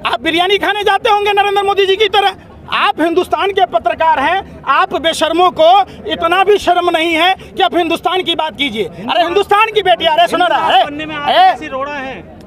आप बिरयानी खाने जाते होंगे नरेंद्र मोदी जी की तरह। आप हिंदुस्तान के पत्रकार हैं, आप बेशर्मों को इतना भी शर्म नहीं है कि आप हिंदुस्तान की बात कीजिए। अरे हिंदुस्तान की बेटी, अरे सुनो ना,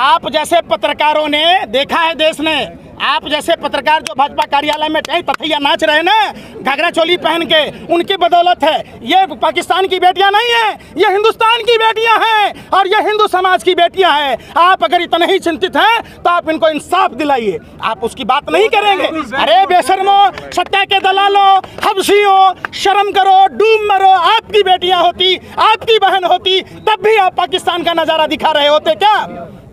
आप जैसे पत्रकारों ने देखा है देश ने, आप जैसे पत्रकार जो भाजपा कार्यालय में तथैया नाच रहे ना घाघरा चोली पहन के, उनकी बदौलत है। ये पाकिस्तान की बेटियां नहीं है, ये हिंदुस्तान की बेटियां हैं और ये हिंदू समाज की बेटियां हैं। आप अगर इतने ही चिंतित हैं तो आप इनको इंसाफ दिलाइए, आप उसकी बात नहीं करेंगे। अरे बेशर्मो, सत्ता के दलालों, हबशियों, शर्म करो, डूब मरो। आपकी बेटियां होती, आपकी बहन होती, तब भी आप पाकिस्तान का नजारा दिखा रहे होते क्या?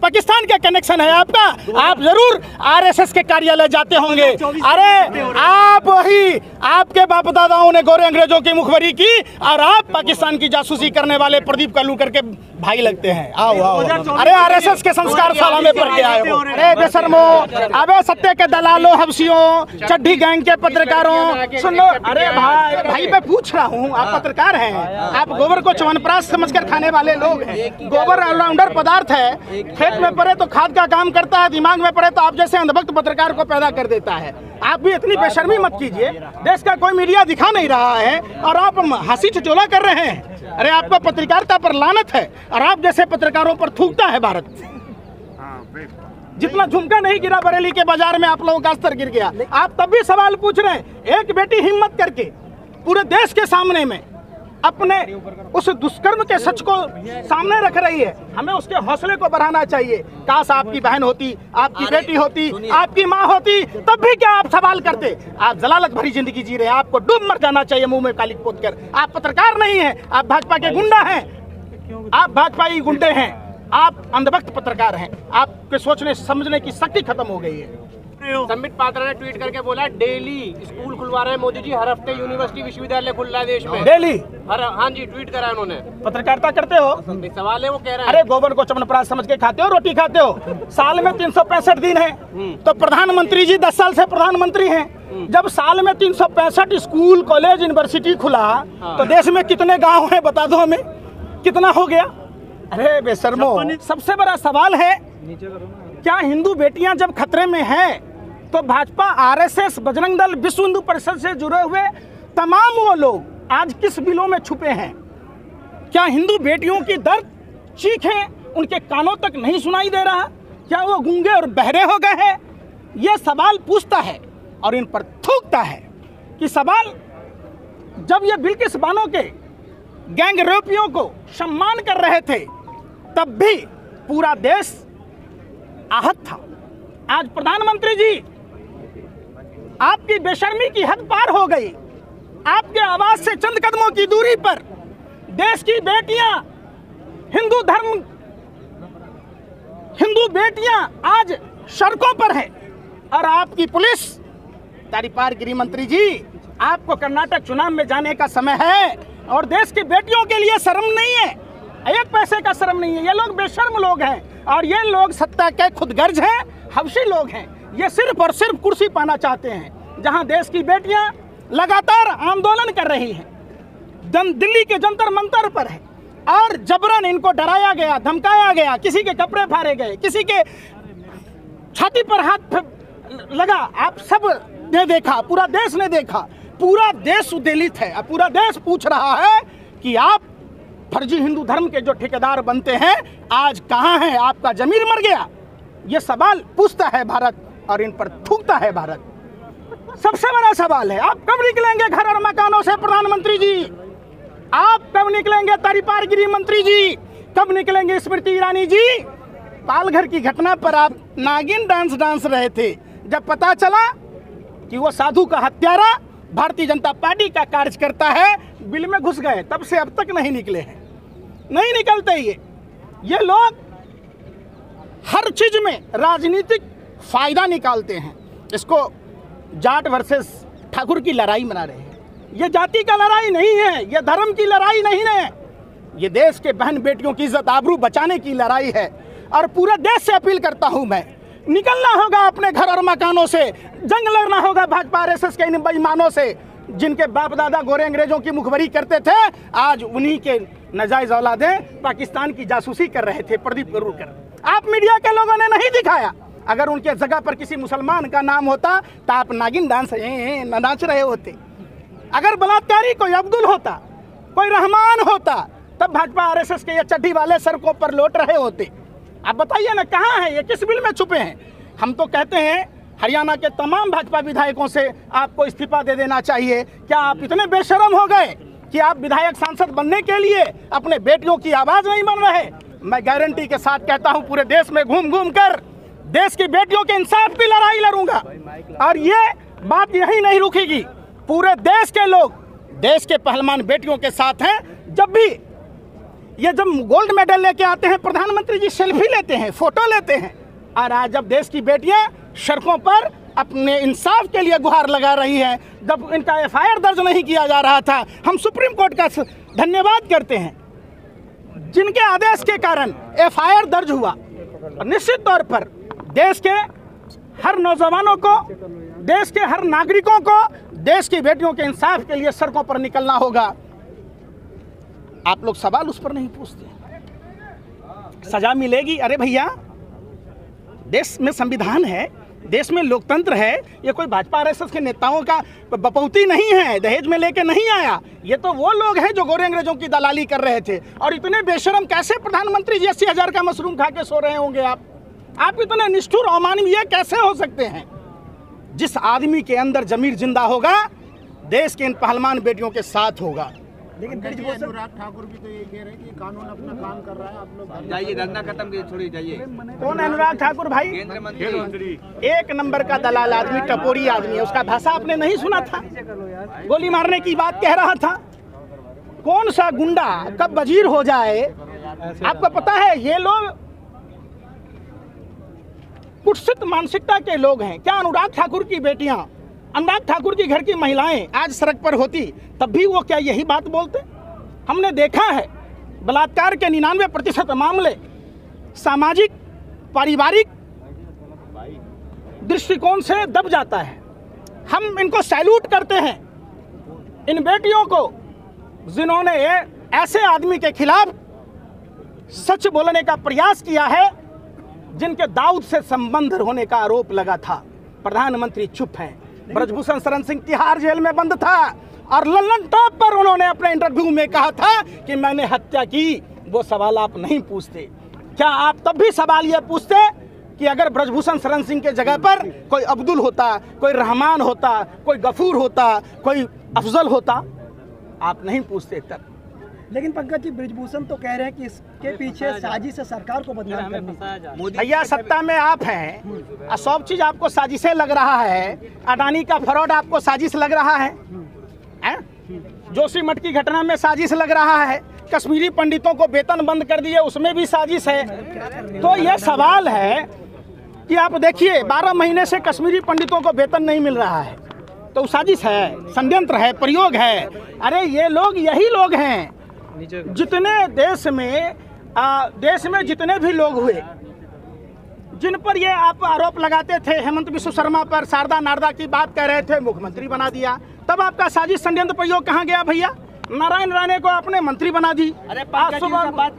पाकिस्तान का कनेक्शन है आपका, आप जरूर आरएसएस के कार्यालय जाते होंगे। अरे आप वही, आपके बाप दादाओं ने गोरे अंग्रेजों की मुखबरी की और आप पाकिस्तान की जासूसी करने वाले प्रदीप कल्लूकर के भाई लगते हैं। आओ आओ, अरे आरएसएस के संस्कार शाला में पढ़ के आए हो। अरे बेशर्मो, अबे सत्ते के दलालों, हबशियों, चड्ढी गैंग के पत्रकारों, सुन लो। अरे भाई मैं पूछ रहा हूँ, आप पत्रकार हैं, आप गोबर को च्यवनप्राश समझकर खाने वाले लोग हैं। गोबर ऑलराउंडर पदार्थ है, खेत में पड़े तो खाद का काम करता है, दिमाग में पड़े तो आप जैसे अंधभक्त पत्रकार को पैदा कर देता है। आप भी इतनी बेशर्मी मत कीजिए, देश का कोई मीडिया दिखा नहीं रहा है और आप हंसी ठिठोला कर रहे हैं। अरे आपको पत्रकारिता पर लानत है और आप जैसे पत्रकारों पर थूकता है भारत। जितना झुमका नहीं गिरा बरेली के बाजार में, आप लोगों का स्तर गिर गया। आप तब भी सवाल पूछ रहे हैं। एक बेटी हिम्मत करके पूरे देश के सामने में अपने उस दुष्कर्म के सच को सामने रख रही है, हमें उसके हौसले को बढ़ाना चाहिए। काश आपकी बहन होती, आपकी बेटी होती, आपकी माँ होती, तब भी क्या आप सवाल करते? आप जलालत भरी जिंदगी जी रहे हैं, आपको डूब मर जाना चाहिए मुंह में काली पोत कर। आप पत्रकार नहीं हैं, आप भाजपा के गुंडा हैं, आप भाजपाई गुंडे हैं, आप अंधभक्त पत्रकार हैं। आपके सोचने समझने की शक्ति खत्म हो गई है। संबित पात्रा ने ट्वीट करके बोला डेली स्कूल खुलवा रहे हैं मोदी जी, हर हफ्ते यूनिवर्सिटी विश्वविद्यालय खुल रहा है देश में डेली। हाँ जी, ट्वीट करा उन्होंने। पत्रकारिता करते हो? सवाल है, वो कह रहे हैं। अरे गोबर को च्यवनप्राश समझ के खाते हो, रोटी खाते हो। साल में 365 दिन है, तो प्रधानमंत्री जी 10 साल से प्रधानमंत्री हैं। जब साल में 365 स्कूल, कॉलेज, यूनिवर्सिटी खुला तो देश में कितने गाँव हैं बता दो हमें, कितना हो गया? अरे बेशर्मो, सबसे बड़ा सवाल है क्या हिंदू बेटियां जब खतरे में हैं तो भाजपा, आरएसएस, बजरंग दल, विश्व हिंदू परिषद से जुड़े हुए तमाम वो लोग आज किस बिलों में छुपे हैं? क्या हिंदू बेटियों की दर्द चीखें उनके कानों तक नहीं सुनाई दे रहा? क्या वो गूंगे और बहरे हो गए हैं? ये सवाल पूछता है और इन पर थूकता है कि सवाल, जब ये बिल्किस बानो के गैंग रेपियों को सम्मान कर रहे थे तब भी पूरा देश आहत था। आज प्रधानमंत्री जी, आपकी बेशर्मी की हद पार हो गई। आपके आवाज से चंद कदमों की दूरी पर देश की बेटियां, हिंदू बेटियां आज सड़कों पर है और आपकी पुलिस, तारीपार गृह मंत्री जी, आपको कर्नाटक चुनाव में जाने का समय है और देश की बेटियों के लिए शर्म नहीं है, एक पैसे का शर्म नहीं है। ये लोग बेशर्म लोग हैं और ये लोग सत्ता के खुदगर्ज हैं, हबशी लोग हैं। ये सिर्फ और सिर्फ कुर्सी पाना चाहते हैं। जहां देश की बेटियां लगातार आंदोलन कर रही हैं, दिल्ली के जंतर मंतर पर है और जबरन इनको डराया गया, धमकाया गया, किसी के कपड़े फाड़े गए, किसी के छाती पर हाथ लगा। आप सब ने देखा, पूरा देश ने देखा, पूरा देश उद्वेलित है। पूरा देश पूछ रहा है कि आप फर्जी हिंदू धर्म के जो ठेकेदार बनते हैं आज कहाँ हैं? आपका जमीर मर गया। ये सवाल पूछता है भारत और इन पर थूकता है भारत। सबसे बड़ा सवाल है, आप कब निकलेंगे घर और मकानों से प्रधानमंत्री जी? आप कब निकलेंगे तारीपार गृह मंत्री जी? कब निकलेंगे स्मृति ईरानी जी? पालघर की घटना पर आप नागिन डांस रहे थे, जब पता चला कि वो साधु का हत्यारा भारतीय जनता पार्टी का कार्यकर्ता है, बिल में घुस गए, तब से अब तक नहीं निकले हैं, नहीं निकलते। ये लोग हर चीज में राजनीतिक फायदा निकालते हैं। इसको जाट वर्सेस ठाकुर की लड़ाई बना रहे हैं। ये जाति का लड़ाई नहीं है, ये धर्म की लड़ाई नहीं है, ये देश के बहन बेटियों की इज्जत आबरू बचाने की लड़ाई है। और पूरे देश से अपील करता हूं मैं, निकलना होगा अपने घर और मकानों से, जंग लड़ना होगा भाजपा आरएसएस के इन बेईमानों से जिनके बाप दादा गोरे अंग्रेजों की मुखबरी करते थे। आज उन्हीं के नाजायज औलादें पाकिस्तान की जासूसी कर रहे थे। प्रदीप कल्लूकर, आप मीडिया के लोगों ने नहीं दिखाया, अगर उनके जगह पर किसी मुसलमान का नाम होता तो आप नागिन डांस नाच रहे होते। अगर बलात्कारी कोई अब्दुल होता, कोई रहमान होता, तब भाजपा आरएसएस के ये चड्डी वाले सड़कों पर लौट रहे होते। आप बताइए ना, कहाँ है ये, किस बिल में छुपे हैं? हम तो कहते हैं हरियाणा के तमाम भाजपा विधायकों से आपको इस्तीफा दे देना चाहिए। क्या आप इतने बेशरम हो गए कि आप विधायक सांसद बनने के लिए अपने बेटियों की आवाज़ नहीं बन रहे? मैं गारंटी के साथ कहता हूं, पूरे देश में घूम घूम कर देश की बेटियों के इंसाफ की लड़ाई लड़ूंगा। और ये बात यही नहीं रुकेगी, पूरे देश के लोग देश के पहलवान बेटियों के साथ हैं। जब भी ये जब गोल्ड मेडल लेके आते हैं, प्रधानमंत्री जी सेल्फी लेते हैं, फोटो लेते हैं। और आज जब देश की बेटियां सड़कों पर अपने इंसाफ के लिए गुहार लगा रही हैं, जब इनका एफआईआर दर्ज नहीं किया जा रहा था, हम सुप्रीम कोर्ट का धन्यवाद करते हैं जिनके आदेश के कारण एफआईआर दर्ज हुआ। और निश्चित तौर पर देश के हर नौजवानों को, देश के हर नागरिकों को देश की बेटियों के इंसाफ के लिए सड़कों पर निकलना होगा। आप लोग सवाल उस पर नहीं पूछते, सजा मिलेगी। अरे भैया, देश में संविधान है, देश में लोकतंत्र है। ये कोई भाजपा आरएसएस के नेताओं का बपौती नहीं है, दहेज में लेके नहीं आया। ये तो वो लोग हैं जो गोरे अंग्रेजों की दलाली कर रहे थे। और इतने बेशरम कैसे प्रधानमंत्री जी 80,000 का मशरूम खा के सो रहे होंगे? आप इतने निष्ठुर अमानवीय कैसे हो सकते हैं? जिस आदमी के अंदर जमीर जिंदा होगा, देश के इन पहलवान बेटियों के साथ होगा। लेकिन अनुराग ठाकुर भी तो ये कह रहे हैं कि कानून अपना काम कर रहा है, आप लोग जाइए, धंधा खत्म कीजिए, छोड़िए, जाइए। कौन है अनुराग ठाकुर भाई? केंद्रीय मंत्री, एक नंबर का दलाल आदमी, टपोरी आदमी है। उसका भाषा आपने नहीं सुना था? गोली मारने की बात कह रहा था। कौन सा गुंडा कब वजीर हो जाए आपको पता है? ये लोग कुत्सित मानसिकता के लोग हैं। क्या अनुराग ठाकुर की बेटियां, अनुराग ठाकुर की घर की महिलाएं आज सड़क पर होती तब भी वो क्या यही बात बोलते? हमने देखा है बलात्कार के 99% मामले सामाजिक पारिवारिक दृष्टिकोण से दब जाता है। हम इनको सैल्यूट करते हैं, इन बेटियों को, जिन्होंने ऐसे आदमी के खिलाफ सच बोलने का प्रयास किया है जिनके दाऊद से संबंध होने का आरोप लगा था। प्रधानमंत्री चुप हैं। ब्रजभूषण शरण सिंह तिहाड़ जेल में बंद था और लल्लन टॉप पर उन्होंने अपने इंटरव्यू में कहा था कि मैंने हत्या की। वो सवाल आप नहीं पूछते। क्या आप तब भी सवाल ये पूछते कि अगर ब्रजभूषण शरण सिंह के जगह पर कोई अब्दुल होता, कोई रहमान होता, कोई गफूर होता, कोई अफजल होता? आप नहीं पूछते तब। लेकिन पंकज जी, ब्रिजभूषण तो कह रहे हैं कि इसके पीछे साजिश है सरकार को बदनाम करने। भैया, सत्ता में आप हैं, सब चीज आपको साजिशें लग रहा है। अडानी का फ्रॉड आपको साजिश लग रहा है? जोशीमठ की घटना में साजिश लग रहा है। कश्मीरी पंडितों को वेतन बंद कर दिए, उसमें भी साजिश है। तो यह सवाल है कि आप देखिए, 12 महीने से कश्मीरी पंडितों को वेतन नहीं मिल रहा है, तो साजिश है, षड्यंत्र है, प्रयोग है। अरे ये लोग यही लोग हैं जितने देश में जितने भी लोग हुए जिन पर ये आप आरोप लगाते थे, हेमंत बिश्व शर्मा पर, शारदा नारदा की बात कह रहे थे, मुख्यमंत्री बना दिया। तब आपका साजिश षड्यंत्र प्रयोग कहाँ गया भैया? नारायण राणे को आपने मंत्री बना दी। अरे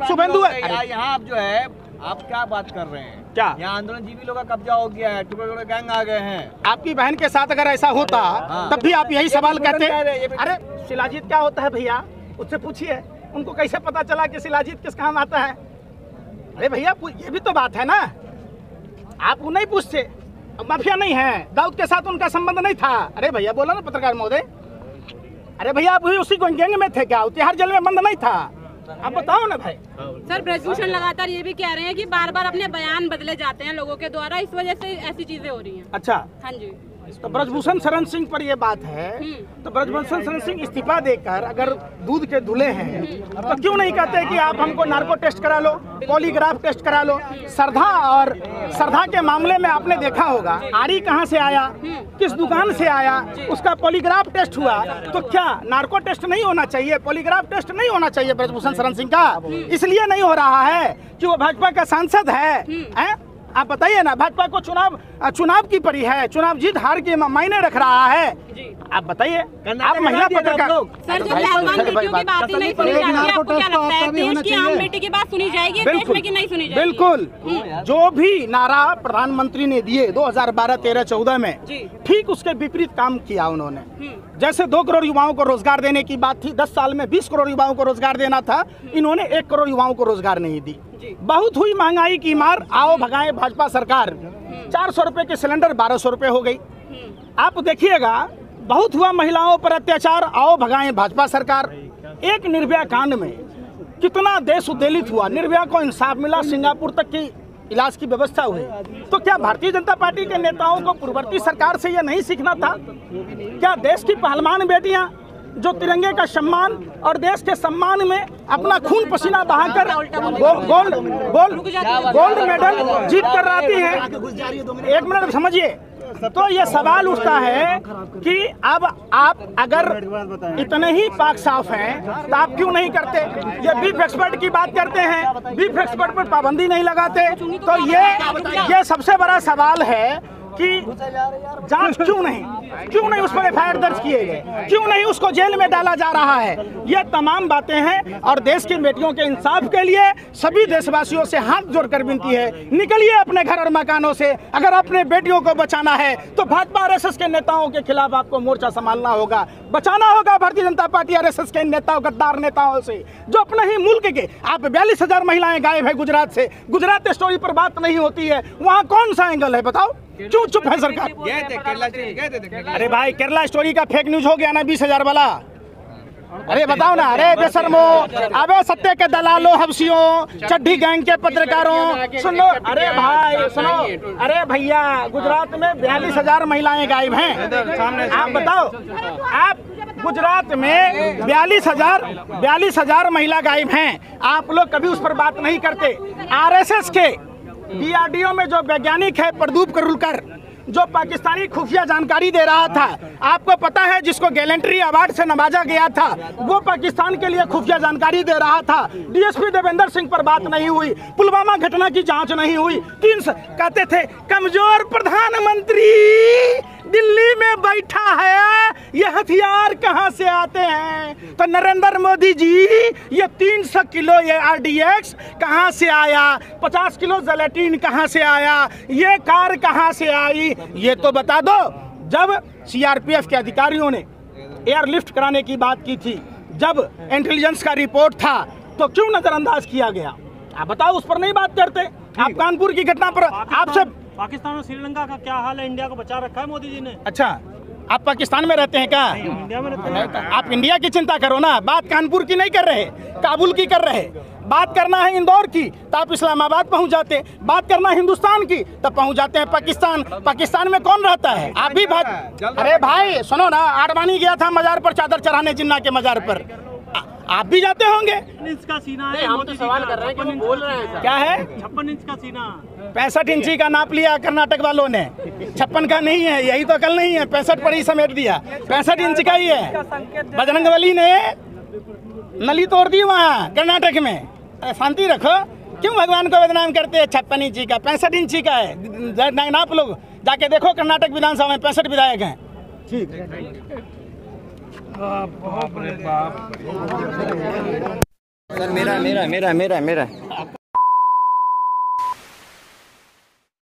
शुभेंदु, यहाँ आप जो है, आप क्या बात कर रहे हैं? क्या यहाँ आंदोलनजीवी लोग का कब्जा हो गया है, टुकड़े गैंग आ गए हैं। आपकी बहन के साथ अगर ऐसा होता तब भी आप यही सवाल करते। अरे शिलाजीत क्या होता है भैया? उससे पूछिए, उनको कैसे पता चला कि शिलाजीत किस काम आता है? अरे भैया, ये भी तो बात है ना, आप नहीं पूछते। माफिया नहीं है, दाऊद के साथ उनका संबंध नहीं था। अरे भैया बोला ना पत्रकार महोदय। अरे भैया, आप उसी गैंग में थे क्या? तिहाड़ जेल में बंद नहीं था? आप बताओ ना भाई। सर, ब्रजभूषण लगातार ये भी कह रहे हैं कि बार बार अपने बयान बदले जाते हैं लोगों के द्वारा, इस वजह से ऐसी चीजें हो रही हैं। अच्छा, हाँ जी। तो ब्रजभूषण शरण सिंह पर ये बात है, तो ब्रजभूषण शरण सिंह इस्तीफा देकर अगर दूध के धुले हैं तो क्यों नहीं कहते कि आप हमको नार्को टेस्ट करा लो, पॉलीग्राफ टेस्ट करा लो? श्रद्धा के मामले में आपने देखा होगा, आरी कहाँ से आया, किस दुकान से आया, उसका पॉलीग्राफ टेस्ट हुआ। तो क्या नार्को टेस्ट नहीं होना चाहिए, पॉलीग्राफ टेस्ट नहीं होना चाहिए ब्रजभूषण शरण सिंह का? इसलिए नहीं हो रहा है कि वो भाजपा का सांसद है। आप बताइए ना, भाजपा को चुनाव की परी है, चुनाव जीत हार के मायने रख रहा है। आप बताइए, आप महिला पत्रकार। सर, जो पहलवान बेटियों की बात ही नहीं सुनी जाती है, आपको क्या लगता है देश की आम बेटी की बात सुनी जाएगी देश में कि नहीं सुनी जाएगी? बिल्कुल, जो भी नारा प्रधानमंत्री ने दिए 2012, 13, 14 में, ठीक उसके विपरीत काम किया उन्होंने। जैसे 2 करोड़ युवाओं को रोजगार देने की बात थी, 10 साल में 20 करोड़ युवाओं को रोजगार देना था, इन्होंने 1 करोड़ युवाओं को रोजगार नहीं दी। बहुत हुई महंगाई की मार, आओ भगाए भाजपा सरकार। 400 रुपए के सिलेंडर 1200 रुपए हो गई। आप देखिएगा, बहुत हुआ महिलाओं पर अत्याचार, आओ भगाए भाजपा सरकार। एक निर्भया कांड में कितना देश उद्वेलित हुआ, निर्भया को इंसाफ मिला, सिंगापुर तक की इलाज की व्यवस्था हुई। तो क्या भारतीय जनता पार्टी के नेताओं को पूर्ववर्ती सरकार से यह नहीं सीखना था? क्या देश की पहलवान बेटियां जो तिरंगे का सम्मान और देश के सम्मान में अपना खून पसीना बहाकर गोल्ड मेडल जीत कर आती हैं? एक मिनट समझिए। तो ये सवाल उठता है कि अब आप अगर इतने ही पाक साफ हैं तो आप क्यों नहीं करते? ये बीफ एक्सपर्ट की बात करते हैं, बीफ एक्सपर्ट पर पाबंदी नहीं लगाते। तो ये सबसे बड़ा सवाल है कि जांच क्यों नहीं उस पर एफआईआर दर्ज किए गए, क्यों नहीं उसको जेल में डाला जा रहा है? ये तमाम बातें हैं और देश की बेटियों के इंसाफ के लिए सभी देशवासियों से हाथ जोड़कर विनती है, निकलिए अपने घर और मकानों से। अगर अपने बेटियों को बचाना है तो भाजपा आरएसएस के नेताओं के खिलाफ आपको मोर्चा संभालना होगा, बचाना होगा भारतीय जनता पार्टी आरएसएस के नेताओं, गद्दार नेताओं से, जो अपने ही मुल्क के। आप 42,000 महिलाएं गायब है गुजरात से, गुजरात स्टोरी पर बात नहीं होती है, वहाँ कौन सा एंगल है बताओ? क्यों चुप है सरकार? अरे भाई, केरला स्टोरी का फेक न्यूज हो गया ना 20,000 वाला। अरे बताओ ना, अरे बेशर्मो, अबे सत्य के दलालों, हफ्सियों, चड्ढी गैंग के पत्रकारों, सुन लो। अरे भाई सुनो, अरे भैया, गुजरात में 42,000 महिलाएं गायब हैं। आप बताओ, आप गुजरात में 42,000 महिला गायब हैं, आप लोग कभी उस पर बात नहीं करते। आरएसएस के डीआरडीओ में जो वैज्ञानिक है प्रदीप करुलकर, जो पाकिस्तानी खुफिया जानकारी दे रहा था, आपको पता है जिसको गैलेंट्री अवार्ड से नवाजा गया था, वो पाकिस्तान के लिए खुफिया जानकारी दे रहा था। डीएसपी देवेंद्र सिंह पर बात नहीं हुई, पुलवामा घटना की जांच नहीं हुई। कहते थे कमजोर प्रधानमंत्री दिल्ली में बैठा है, ये हथियार कहां से आते हैं? तो नरेंद्र मोदी जी, ये 300 किलो ये आरडीएक्स कहां से आया? 50 किलो जेलेटिन कहां से आया? ये कार कहां से आई? ये तो बता दो। जब सीआरपीएफ के अधिकारियों ने एयरलिफ्ट कराने की बात की थी, जब इंटेलिजेंस का रिपोर्ट था, तो क्यों नजरअंदाज किया गया? आप बताओ, उस पर नहीं बात करते। आप कानपुर की घटना पर आपसे पाकिस्तान और श्रीलंका का क्या हाल है? इंडिया को बचा रखा है मोदी जी ने। अच्छा, आप पाकिस्तान में रहते हैं क्या? इंडिया में रहते हैं। आप इंडिया की चिंता करो ना, बात कानपुर की नहीं कर रहे, काबुल की कर रहे। बात करना है इंदौर की तो आप इस्लामाबाद पहुंच जाते, बात करना हिंदुस्तान की तब पहुंच जाते हैं पाकिस्तान। पाकिस्तान में कौन रहता है? आप भी अरे भाई सुनो ना, आडवाणी गया था मजार पर चादर चढ़ाने, जिन्ना के मजार पर, आप भी जाते होंगे। इंच का सीना है, हम तो सवाल कर रहे हैं कि वो बोल रहे हैं क्या है? 56 इंच का सीना। 65 इंची का नाप लिया कर्नाटक वालों ने, 56 का नहीं है, यही तो कल नहीं है, 65 पर ही समेट दिया, 65 इंच का ही है। बजरंगबली ने नली तोड़ दी वहाँ कर्नाटक में। शांति रखो, क्यों भगवान को बदनाम करते हैं? 56 इंची का, 65 इंची का है, नाप लोग जाके देखो। कर्नाटक विधानसभा में 65 विधायक हैं। ठीक, सर मेरा